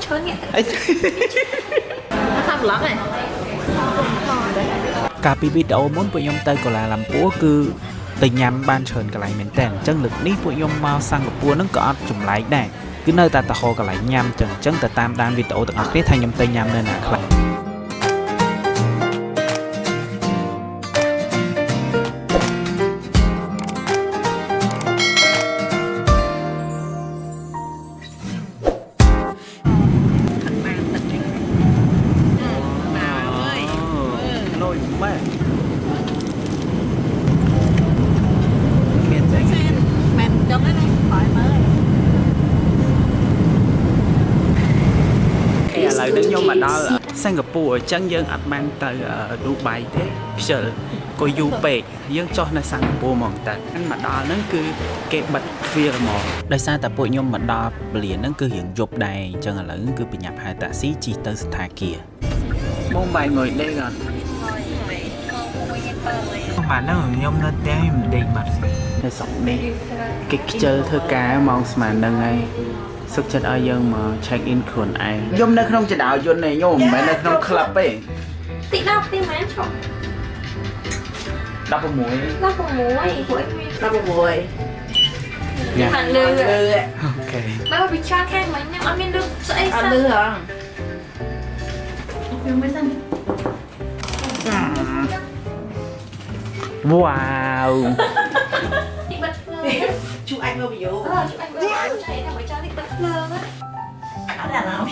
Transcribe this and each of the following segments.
chớn nhẹ nó thăm lắm này កាលពីវីដេអូមុនពួកខ្ញុំទៅកូឡាឡាំពួរគឺទៅញ៉ាំបានច្រើនកន្លែងមែនតើអញ្ចឹងលើកនេះពួកខ្ញុំមកសិង្ហបុរីហ្នឹងក៏អត់ចម្លែកដែរគឺនៅតែទៅហៅកន្លែងញ៉ាំអញ្ចឹងទៅតាមដានវីដេអូទាំងអស់គ្នាថាខ្ញុំទៅញ៉ាំនៅណាខ្លះ ឥឡូវនេះខ្ញុំមកដល់សិង្ហបុរីអញ្ចឹងយើងអត់បានទៅឌូបៃទេខ្ជិលក៏យូរពេកយើងចុះនៅសិង្ហបុរីហ្មងតែមកដល់ហ្នឹងគឺគេបិទទ្វារហ្មងដោយសារតែពួកខ្ញុំមកដល់ពលានហ្នឹងគឺរៀងយប់ដែរអញ្ចឹងឥឡូវគឺបញ្ញាប់ហៅតាក់ស៊ីជិះទៅសន្តាគារមកបាយងុយដេកអត់បាទហ្នឹងខ្ញុំនៅផ្ទះខ្ញុំដេកបាត់នៅស្រុកនេះគេខ្ជិលធ្វើការម៉ោងស្មានហ្នឹងហើយ សុខចិត្តឲ្យយើងមក check in ខ្លួនឯងខ្ញុំនៅក្នុងចដៅយន្តនេះខ្ញុំមិនមែននៅក្នុង club ទេទី10ទីម៉ែឈប់16 16ពួកឯង16ញ៉ាំលឺអូខេមកពីឆាខាងមិញអត់មានលឺស្អីសោះអត់លឺហ៎ខ្ញុំមិនដឹងវ៉ាវ ទីបិទភ្លើងជួanh vào videoជួanh vào này là phải cho đi bật phường á ở đà nẵng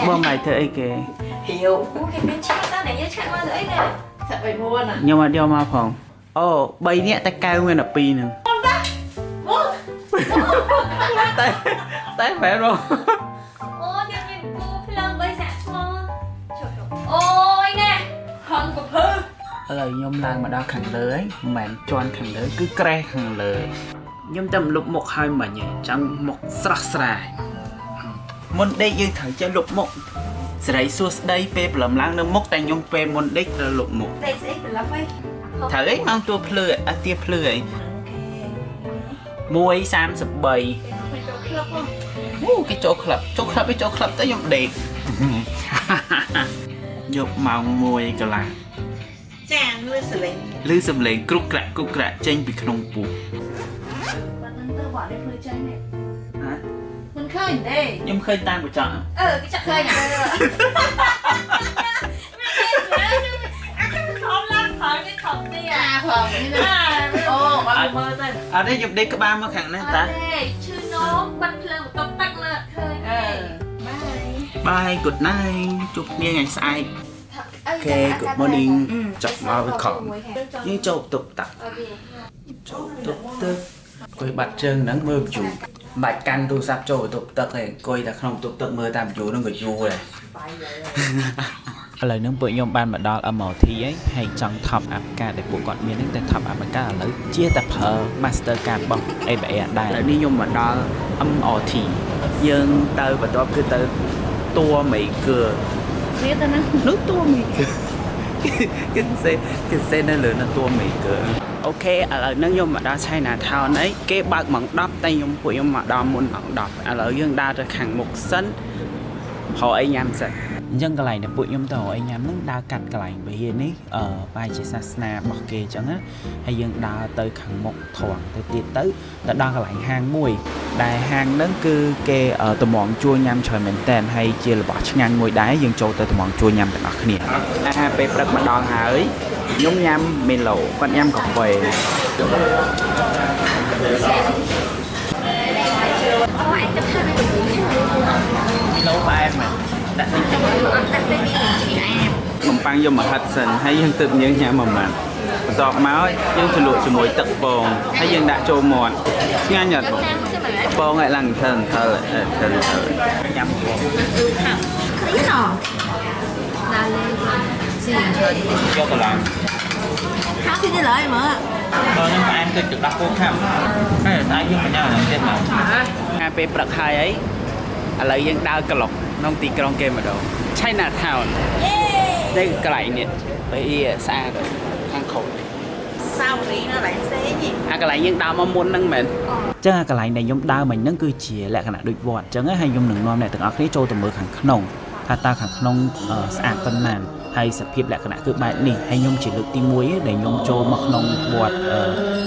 bơm mày thử ấy kìa hiểu cái bên chat ta để nhớ chat qua dưới nè chat phải mua nè nhưng mà đeo ma phòng ô bay nhẹ tay cao nguyên là pi nữa tay tay phải rồi ô nhìn nhìn cô phường bay sạc cho ôi nè hòn cục hư lời nhôm lang mà đau khẳng lưới màn tròn khẳng lưới cứ cre khẳng lưới nhôm tầm lục một hai mà nhỉ trong một sạc sài môn đây như thử cho lục một sài suốt đây pe làm lang nó mốc tay nhôm pe môn đích là lục một đây sẽ là phê thử ấy mang tua plư à tia plư ấy mua ấy sam sập bầy cái chỗ club tới nhôm đẹp nhôm màu mùi cả là chàng lư sầm lên cục cạ trên bị khung bù hả mình khơi đây nhôm khơi tan của chọn cái chợ khơi nhà ở đây chụp đi có 3 mươi khẳng này ta chứ nó bật lên một tông tắc nữa khơi bye good night chụp nghe ngày sai ok good morning chọc vào với khổng nhưng chụp tục tặc chụp tục tức coi bạch chân nắng mưa chủ bạch căn tu sắp cho tục tặc này coi ta không tục tặc mưa tam chủ nó người du này lời nâng bụi nhôm ban mà đo ở màu thi ấy hay trong top app ca để bộ còn miền đến tại top app ca là lấy chia tập hờ master card bọc ai bẻ đại lại đi nhôm mà đo âm ở thì dương tơ và top cứ tơ tua mỹ cửa nước tua mỹ cửa cái xe nó lửa nó tua mỹ cửa ok ở nâng nhôm mà đo China Town ấy cái bạc mỏng đắp tay nhôm của nhôm mà đo muốn mỏng đọc ở dương đa được hàng một sân họ ấy nhắm sẽ dân cái này là bụi nhôm tàu anh nhắm nó đa cắt cái này bởi hiện ấy ở bài chỉ sasna bọc kê chẳng á hay dân đa tới khẳng một thoảng tới tiết tới đã đo cái này hàng mùi đài hàng nó cứ kê ở tầm món chua nhắm trời mình tên hay chia là bỏ ngang mùi đáy dân trâu tới tầm món chua nhắm tại nọ nè bếp đất mà đo hà ấy nhôm nhắm mình lẩu con nhắm cọc về lâu ba em mà mầm pan vô mà hạt sình hay dân tự nhiên nhà mầm giọt máu dân thử lụa cho mùi tật bồn hay dân đã trâu mòn nghe nhật bồn lại lằng thần thờ nhắm cho cả làm khá xin đi lợi mà nhưng mà em tôi trực đặt cô khăm cái là tại nhưng mà nhau là tên nào hai pe bật hai ấy lại dân đau cà lộc nông tì cà game mà đâu China Town đây cái này nè bây xa rồi hàng khổ sao một tí nó lại xé gì cái lại nhưng đau mong muốn nâng mình chứ cái lại này nhóm đau mình nâng cứ chỉ lại cái này đôi vọt chứ hay nhóm đừng nom này từng ở cái chỗ từ mới khẳng nồngถ้าตาขังนงสะอาดปนนานให้สภาพแหละขณะคือแบบนี้ให้ยมจีลึกตีมวยđểยมโจมักนงบวช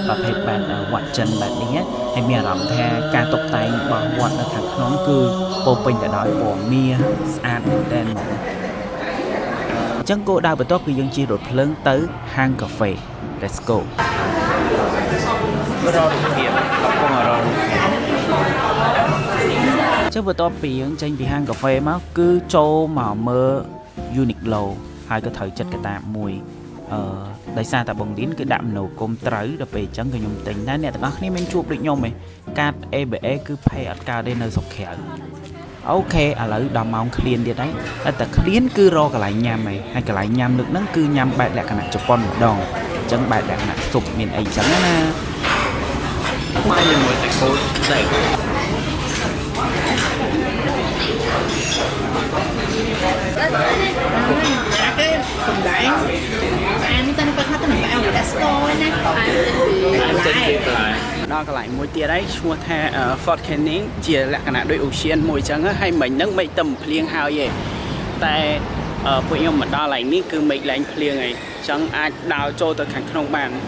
ประเภทแบบวัดจันแบบนี้ให้มีอารมณ์แท้การตกแต่งบางวัดในขังนงคือโปรเป็นแต่ดอยบ่เมียสะอาดแดนจังโกดาวไปต่อคือยังจีรถเพลิงtớiห้างกาแฟ let's go รอดูเพียงกับพวกเราchứ vừa to biển trên bị hang cà phê máu cứ trâu màu mơ Uniqlo hai cái thời chất cái tạm mùi đại xa tại bồng đến cái đạm nổ côm tới đập về trắng cái nhung tình đó nè tao nói mình chụp được nhau mày cát EBE cứ pay ở cao đây nơi sọc khẻo ok à lấy đầm mong clean đi đấyแต่clean cứ rò cái lại nhám mày hay cái lại nhám được nó cứ nhám bẹt lại cái này chụp con một đòn trắng bẹt lại cái này sụp miền ấy trắng nè mai giờ ngồi tại cô dậy cái phần đại anh tên phải hát cái này người đã score nè đó cái lại môi tia đấy xua the Fort Canning chỉ là cái nào đôi ocean môi trắng hay mình nâng mấy tầm liên hao vậy tại phụ nhau mà đo lại ní cứ mình lại liên này chẳng ai đào cho từ khẳng không bàn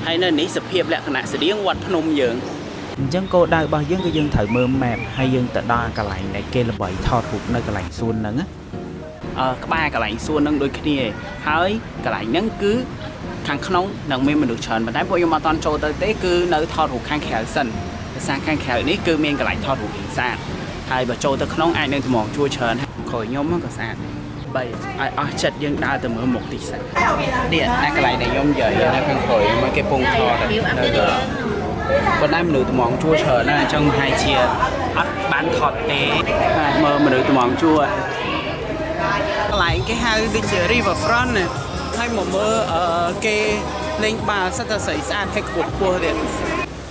hay nên ní sập hiệp lại cái nào sẽ điên quạt phun dưỡng chẳng cô đào bao nhiêu cái dân thời mơ mẹp hay dân tại đo cái lại này kia là bởi thọt hụt nơi cái lạnh xuân nắng á các ba cái lạnh xuân nâng đôi khi này hỡi cái lại nắng cứ khang nóng nâng mình được chọn mà đám phụ mà toàn trâu tới tế cứ nơi thọt hụt khang khẻo sân sang khang khẻo ní cứ miên cái lại thọt hụt hiện xa hay bà trâu tới nóng ai nên mòn chua chọn khỏi nhóm nó có xa bây ai chật dân đa từ mưa một tí xa điện cái lại này nhóm giờ nó khang khỏi mấy cái bông thọt còn em được món chua chờ nó trong hai chia ắt bán thọt té mơ mà được món chua lại cái hai đi chơi riverfront này hay một mơ cái lên bà sẽ ta xảy ra hay cuộc cua điện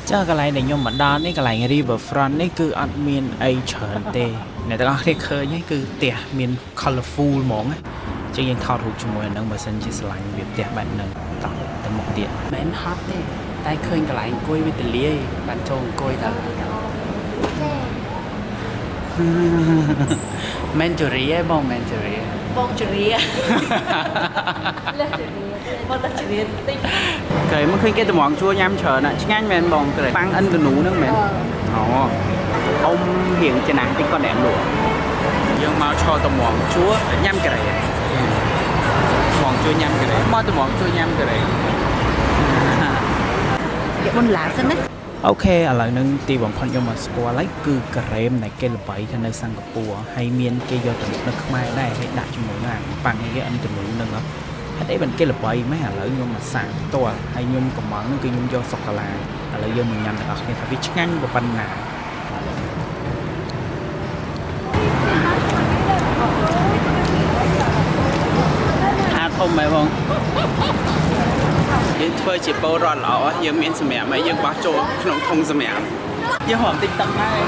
chắc cái này nhưng mà đa này cái này riverfront này cứ admin a chờ tê này ta có thể khơi nhé cứ tè miền colorful món ấy chứยังthọt hụt chung mùi nâng mà xin chỉ slang việc tè bạn nâng tặng tầm một điện bén hot đấy tay khơi cái lại cối với tề lia bạn trâu cối thật mentoria bông mentoria bông chửi bông chửi cái mới khơi cái tụi món chua nhám chờ nè chứ anh men bông cái băng ăn từ nú nữa men ông hiện trên nắng cái con đèn lụa nhưng mà cho tụi món chua nhám cái này món chua nhám cái này mà tụi món chua nhám cái này bông lá xanh đấy ok ឥឡូវនឹងទីបំផុតខ្ញុំមកស្គាល់ហើយគឺការ៉េមនៃគេល្បីទៅនៅសិង្ហបុរីហើយមានគេយកទៅនៅខ្មែរដែរហើយដាក់ជាមួយនឹងប៉ាំងគេអិនជាមួយនឹងហើយតែមិនគេល្បីមែនឥឡូវខ្ញុំមកសាកផ្ទាល់ហើយខ្ញុំកំងនឹងគឺខ្ញុំយកសូកូឡាឥឡូវយើងមកញ៉ាំទាំងអស់គ្នាថាវាឆ្ងាញ់ប៉ុណ្ណាធំមែនបងយើងធ្វើជាពោរត់ល្អយើងមានសម្រាប់ហើយយើងបោះចូលក្នុងធុងសម្រាប់យើងហមតិចតឹងដែរ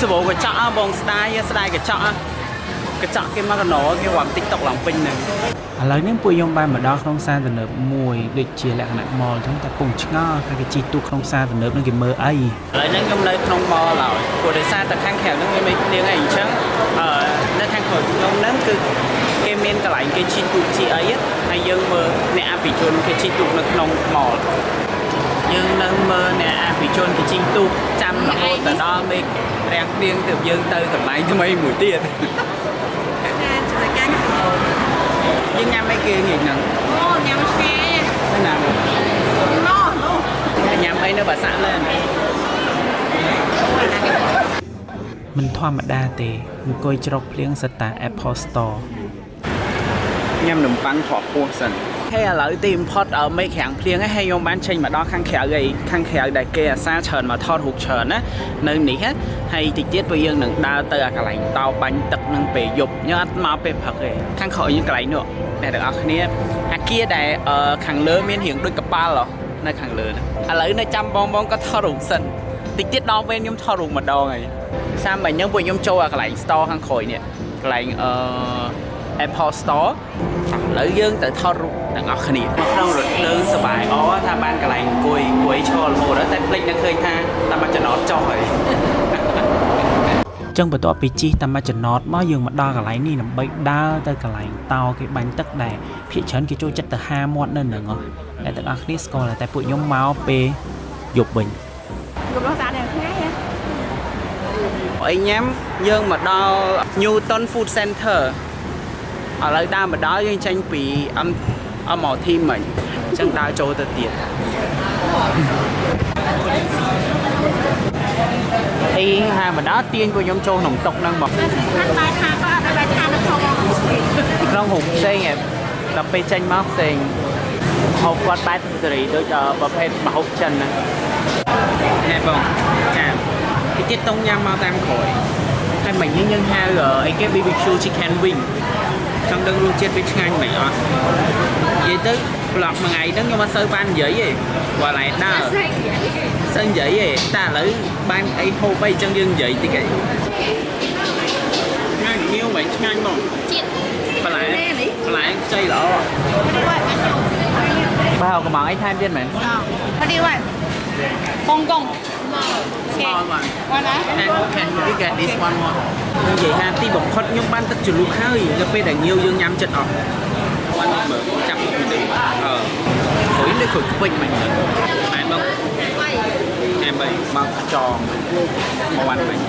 សបោកញ្ចក់បងស្ដាយកញ្ចក់កញ្ចក់គេមកកណោគេហមតិចតុកឡើងពេញហ្នឹងឥឡូវនេះពួកខ្ញុំបានមកដល់ក្នុងផ្សារទំនើបមួយដូចជាលក្ខណៈ mall អញ្ចឹងតែពុំឆ្ងល់ថាគេជិះទូក្នុងផ្សារទំនើបហ្នឹងគេមើលអីឥឡូវហ្នឹងខ្ញុំនៅក្នុង mall ហើយព្រោះដោយសារតែខាងក្រៅហ្នឹងវាមិនទៀងអីអញ្ចឹងនៅខាងក្រៅខ្ញុំហ្នឹងគឺគេមានកន្លែងគេជិះទូជាអីហើយយើងមើលអ្នកអភិជនគេជិះទូនៅក្នុង mall យើងនៅមើលអ្នកអភិជនគេជិះទូចាំរហូតទៅដល់មេឃរាំងទៀងទៅយើងទៅកន្លែងថ្មីមួយទៀតយើងញ៉ាំអីគេងាយហ្នឹងញ៉ាំឆ្ងាញ់ណាញ៉ាំអីនៅបាសាក់lênមិនធម្មតាទេអង្គុយច្រកភ្លៀងសិតតា Apple Store ញ៉ាំនំប៉័ងខកពោះសិនហើយឥឡូវទីបំផុតមេឃរាំងភ្លៀងហើយខ្ញុំបានចេញមកដល់ខាងក្រៅដែលគេអាសាច្រើនមកថតរូបច្រើនណានៅនេះហើយតិចទៀតពួកយើងនឹងដើរទៅអាកន្លែងតោបាញ់ទឹកនឹងពេលយប់យើងអត់មកពេលព្រឹកទេខាងក្រោយយើងកន្លែងនោះអ្នកទាំងអស់គ្នាអាគារដែលខាងលើមានរាងដូចកប៉ាល់នៅខាងលើឥឡូវនៅចាំបងក៏ថតរូបសិនតិចទៀតដល់ពេលខ្ញុំថតរូបម្ដងហើយសាមមិញហ្នឹងពួកខ្ញុំចូលអាកន្លែង store ខាងក្រោយនេះកន្លែងApple Store ឥឡូវយើងទៅថតរូប ទាំងអស់គ្នាមកក្នុងរថភ្លើងសបាយអូថាបានកន្លែងអង្គុយឈររហូតដល់តែភ្លេចនឹកឃើញថាតាមមកចំណតចុះហើយចឹងបន្ទាប់ពីជីតាមមកចំណតមកយើងមកដល់កន្លែងនេះដើម្បីដើរទៅកន្លែងតោគេបាញ់ទឹកដែរភាគច្រើនគេចូលចិត្តទៅហាមាត់នៅហ្នឹងហ៎តែទាំងអស់គ្នាស្គាល់តែពួកខ្ញុំមកពេលយប់វិញយប់រស់តាទាំងថ្ងៃហ៎អីញ៉ាំយើងមកដល់ Newton Food Center ឥឡូវដើរមកដល់យើងចេញពីMRT មិញអញ្ចឹងដើរចូលទៅទៀតអីហាមកដល់ទាញពួកខ្ញុំចូលក្នុងតុកហ្នឹងមកខាងបាយថាក៏អត់បាយថានៅក្នុងរូបផ្សេងដល់ពេលចេញមកផ្សេងហូបគាត់បែបសេរីដូចប្រភេទម្ហូបចិនណាណែបងចាទីទៀតតុងញ៉ាំមកតាមក្រោយហើយមិញយើងហៅអីគេ BBQ chicken wing ចង់ដឹងរសជាតិវាឆ្ងាញ់មិនអត់និយាយទៅប្លុកមួយថ្ងៃហ្នឹងខ្ញុំអត់សូវបាននិយាយទេបើឡែដើរសឹងនិយាយទេតែឥឡូវបានអីហូបអីចឹងយើងនិយាយតិចឯងឆ្ងាញ់ងាវមិនឆ្ងាញ់ហ្មងជាតិបន្លែខ្ចីល្អបើកំងអីថែមទៀតមែនអត់ទេកងsmall one and we get this one more និយាយថាទីបំផុតខ្ញុំបានទឹកជ្រលក់ហើយនៅពេលដែលងាវយើងញ៉ាំចិត្តអស់បានមើលចាប់មុខទៅព្រោះនេះគាត់ខ្វិចមិនហ្នឹងតែមកតែមកចងមកវ៉ាន់វិញ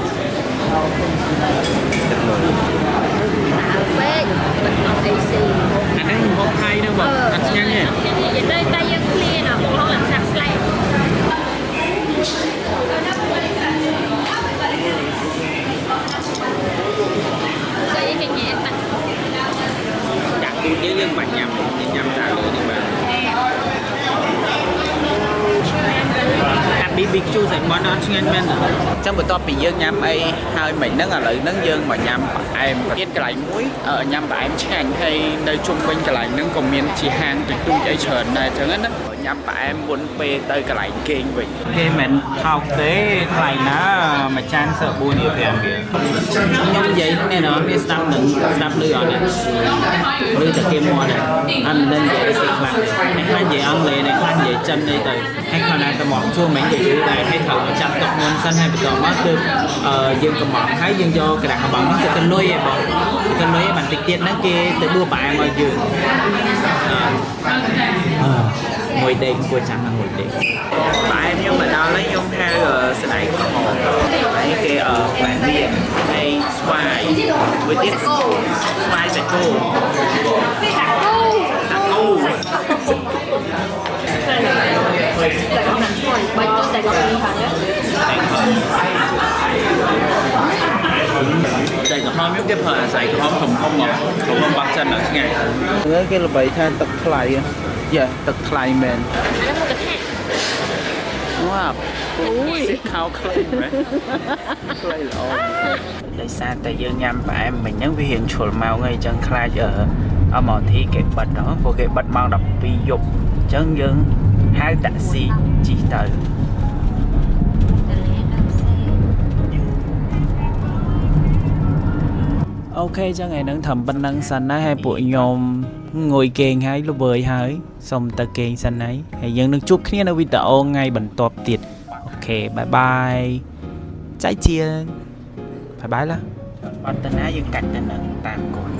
ទឹកលុយពេកមិនអត់អីស៊ីអានេះមកថៃហ្នឹងបងអត់ឆ្ងាញ់ទេនិយាយទៅតែយើងឃ្លានបងឡើងសាក់ស្លែកយើងបាច់ញ៉ាំតាមលើនេះបាទBBQ សាច់មាន់អត់ឆ្ងាញ់មែនអញ្ចឹងបន្ទាប់ពីយើងញ៉ាំអីហើយមិញហ្នឹងឥឡូវហ្នឹងយើងមកញ៉ាំផ្អែមទៀតកន្លែងមួយញ៉ាំផ្អែមឆ្ងាញ់ហើយនៅជុំវិញកន្លែងហ្នឹងក៏មានជាហាងទូចអីច្រើនដែរអញ្ចឹងណាញ៉ាំផ្អែមមុនពេលទៅកន្លែងគេងវិញគេមិនថោកទេថ្លៃណាមួយចានសើ4.5គេខ្ញុំនិយាយនេះណាមានស្ដាប់ឮអត់ទេឬតែគេមកដែរអត់ដឹងនិយាយស្អីខ្លះនេះខ្លះនិយាយអង់គ្លេសនេះខ្លះនិយាយចិនអីទៅហើយខណៈតែមកជួមិញនិយាយដែរឲ្យត្រូវចាប់តុកមុនសិនហើយបន្តមកគឺយើងកំងហើយយើងយកក្រាស់កំងហ្នឹងទៅលុយឯបងទៅលុយឯបន្តិចទៀតហ្នឹងគេទៅដួសផ្អែមឲ្យយើងមួយដេកគួរចាំមួយដេកផ្អែមខ្ញុំមកដល់ហើយខ្ញុំហៅស្ដែកក្រហមហើយគេផ្លែមៀនហើយស្វាយមួយទៀតស្វាយសាច់គោសាច់គោតែក៏មិនឆ្ងាញ់បាច់តែក៏មានផងតែក្រហមខ្ញុំគេប្រើអាស្រ័យក្រហមធំមកក្រហមបាក់ចិនដល់ឆ្ងាញ់ហ្នឹងគេល្បីថាទឹកថ្លៃយ៉ាទឹកថ្លៃមែនវ៉ាអូយខោខ្លីមែនខ្លីល្អដោយសារតែយើងញ៉ាំផ្អែមមិញហ្នឹងវារៀងឈុលម៉ោងអីអញ្ចឹងខ្លាចMRT គេបិទហ្នឹងព្រោះគេបិទម៉ោង12យប់អញ្ចឹងយើងហៅតាក់ស៊ីជិះទៅអូខេចឹងឯហ្នឹងត្រឹមប៉ុណ្្នឹងសិនណាហើយពួកខ្ញុំងុយគេងហើយល្វើយហើយសុំទៅគេងសិនហើយយើងនឹងជួបគ្នានៅវីដេអូថ្ងៃបន្ទាប់ទៀតអូខេបាយបាយ再见បាយបាយឡាអត់ទៅណាយើងកាច់ទៅនឹងតាមគាត់